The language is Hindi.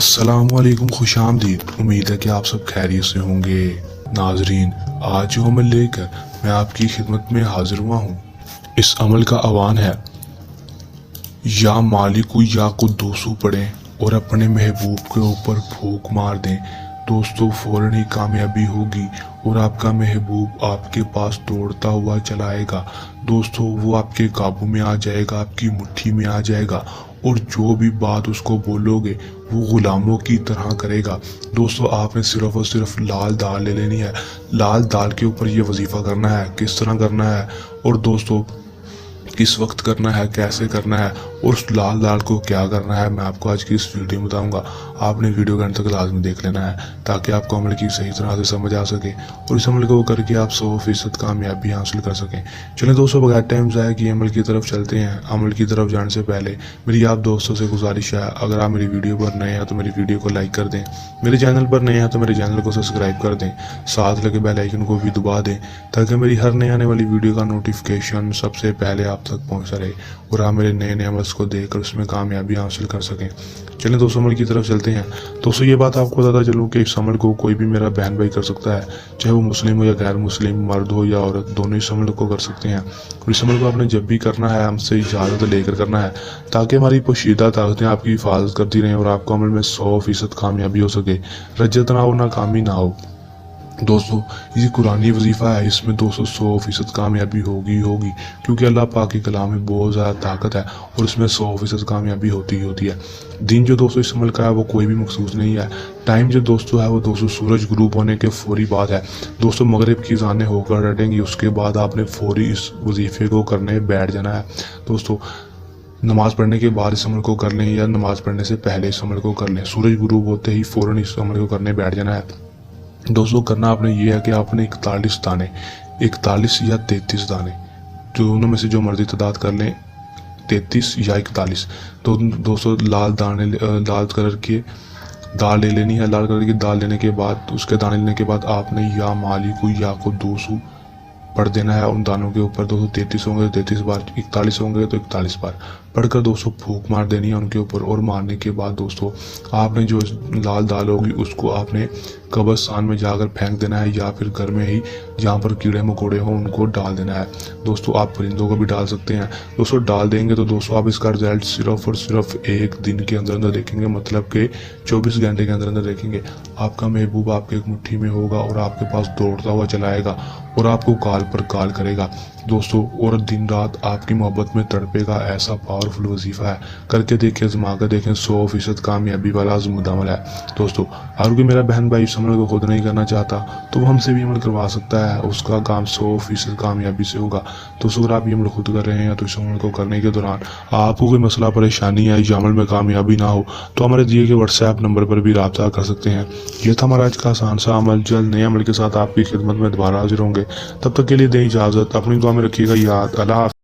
अस्सलामुअलैकुम, खुश आमदीद। उम्मीद है कि आप सब खैरियत से होंगे। नाजरीन, आज जो अमल लेकर मैं आपकी खिदमत में हाजिर हुआ हूँ, इस अमल का आह्वान है, या मालिकु या कुद्दूसु पढ़ें और अपने महबूब के ऊपर फूंक मार दें। दोस्तों, फौरन ही कामयाबी होगी और आपका महबूब आपके पास दौड़ता हुआ चला आएगा। दोस्तों, वो आपके काबू में आ जाएगा, आपकी मुट्ठी में आ जाएगा और जो भी बात उसको बोलोगे वो गुलामों की तरह करेगा। दोस्तों, आपने सिर्फ और सिर्फ लाल दाल ले लेनी है। लाल दाल के ऊपर ये वजीफा करना है। किस तरह करना है और दोस्तों किस वक्त करना है, कैसे करना है और उस लाल दाल को क्या करना है, मैं आपको आज की इस वीडियो में बताऊंगा। आपने वीडियो के अंत तक लाजमी देख लेना है ताकि आपको अमल की सही तरह से समझ आ सके और इस अमल को करके आप 100% कामयाबी हासिल कर सकें। चलें दोस्तों, बगैर टाइम ज़ाया किए अमल की तरफ चलते हैं। अमल की तरफ जाने से पहले मेरी आप दोस्तों से गुजारिश है, अगर आप मेरी वीडियो पर नए हैं तो मेरी वीडियो को लाइक कर दें, मेरे चैनल पर नए हैं तो मेरे चैनल को सब्सक्राइब कर दें, साथ लगे बेल आइकन को भी दबा दें ताकि मेरी हर नए आने वाली वीडियो का नोटिफिकेशन सबसे पहले आप तक पहुंचता रहे और आप मेरे नए नए अमल्स को देखकर उसमें कामयाबी हासिल कर सकें। चलें दोस्तों, अमल की तरफ चलते हैं। दोस्तों, ये बात आपको बताता चलूँ कि इस अमल को कोई भी मेरा बहन भाई कर सकता है, चाहे वो मुस्लिम हो या गैर मुस्लिम, मर्द हो या औरत, दोनों इस अमल को कर सकते हैं। और इस अमल को आपने जब भी करना है हमसे इजाज़त लेकर करना है ताकि हमारी पोशीदा ताकतें आपकी हिफाजत करती रहें और आपको अमल में 100% कामयाबी हो सके, रज्जत ना हो, नाकामी ना हो। दोस्तों, ये कुरानी वजीफ़ा है, इसमें 200% कामयाबी होगी क्योंकि अल्लाह पाक के कलाम में बहुत ज़्यादा ताकत है और इसमें 100% कामयाबी होती है। दिन जो दोस्तों इस अमल का है वो कोई भी मखसूस नहीं है। टाइम जो दोस्तों है वो दोस्तों सूरज गुरूब होने के फौरी बाद है। दोस्तों, मगरिब की अज़ानें होकर डटेंगी, उसके बाद आपने फौरी इस वजीफ़े को करने बैठ जाना है। दोस्तों, नमाज़ पढ़ने के बाद इस अमल को कर लें या नमाज़ पढ़ने से पहले इस अमल को कर लें, सूरज गुरूब होते ही फ़ौरन इस अमल को करने बैठ जाना है। दोस्तों, करना आपने ये है कि आपने 41 दाने, 41 या 33 दाने, दोनों में से जो मर्जी तादाद कर लें, 33 या 41। तो दोस्तों, लाल कलर की दाल ले लेनी है। लाल कलर की दाल लेने के बाद, उसके दाने लेने के बाद आपने या मालिकु या कुद्दूसु पढ़ देना है उन दानों के ऊपर। दोस्तों, 33 होंगे तो 33 बार, 41 होंगे तो 41 बार पढ़कर दोस्तों फूंक मार देनी है उनके ऊपर। और मारने के बाद दोस्तों आपने जो लाल दाल होगी उसको आपने कब्रिस्तान में जाकर फेंक देना है या फिर घर में ही जहाँ पर कीड़े मकोड़े हों उनको डाल देना है। दोस्तों, आप परिंदों को भी डाल सकते हैं। दोस्तों, डाल देंगे तो दोस्तों आप इसका रिजल्ट सिर्फ और सिर्फ एक दिन के अंदर अंदर देखेंगे, मतलब कि 24 घंटे के अंदर अंदर देखेंगे। आपका महबूब आपके एक मुट्ठी में होगा और आपके पास दौड़ता हुआ चला आएगा और आपको काल पर काल करेगा दोस्तों, और दिन रात आपकी मोहब्बत में तड़पेगा। ऐसा पावरफुल वजीफा है, करके देखें, आजमा कर देखें, 100% कामयाबी वाला आजमूदा अमल है। दोस्तों, अगर कोई मेरा बहन भाई इस अमल को खुद नहीं करना चाहता तो वो हमसे भी अमल करवा सकता है, उसका काम 100% कामयाबी से होगा। दोस्तों, अगर आप ये अमल खुद कर रहे हैं तो इस अमल को करने के दौरान आपको कोई मसला परेशानी है, या अमल में कामयाबी ना हो तो हमारे दिए गए व्हाट्सएप नंबर पर भी रब्ता कर सकते हैं। यह था हमारा आज का आसान सा अमल। जल्द नए अमल के साथ आपकी खिदमत में दोबारा हाजिर होंगे। तब तक के लिए दें इजाज़त, अपनी दुआ में रखिएगा याद। अल्लाह।